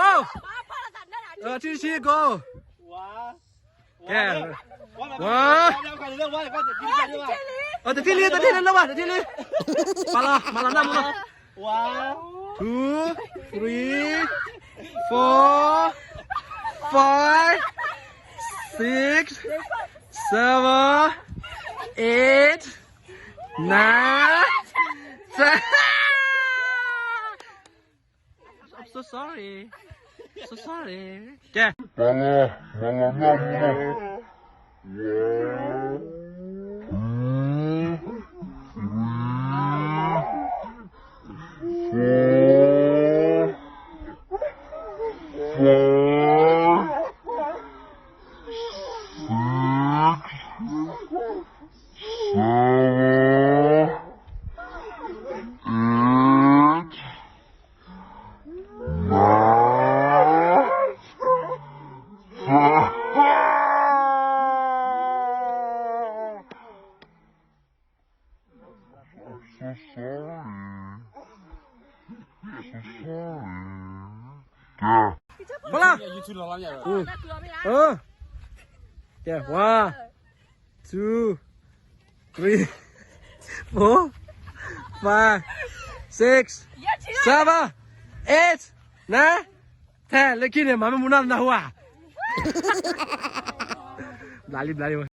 go. Chi go. Yeah. One. Từ thiên liên đâu mà, từ thiên liên. Mà là năm luôn. 1, 2, 3, 4, 5, 6, 7, 8, 9, 10. I'm so sorry. So sorry. Yeah. Vâng. Yeah, 1, 2, 3, 4, 5, 6, 7, 8, 9, 10. Lagi ni, mama muna na huwa. Lalim.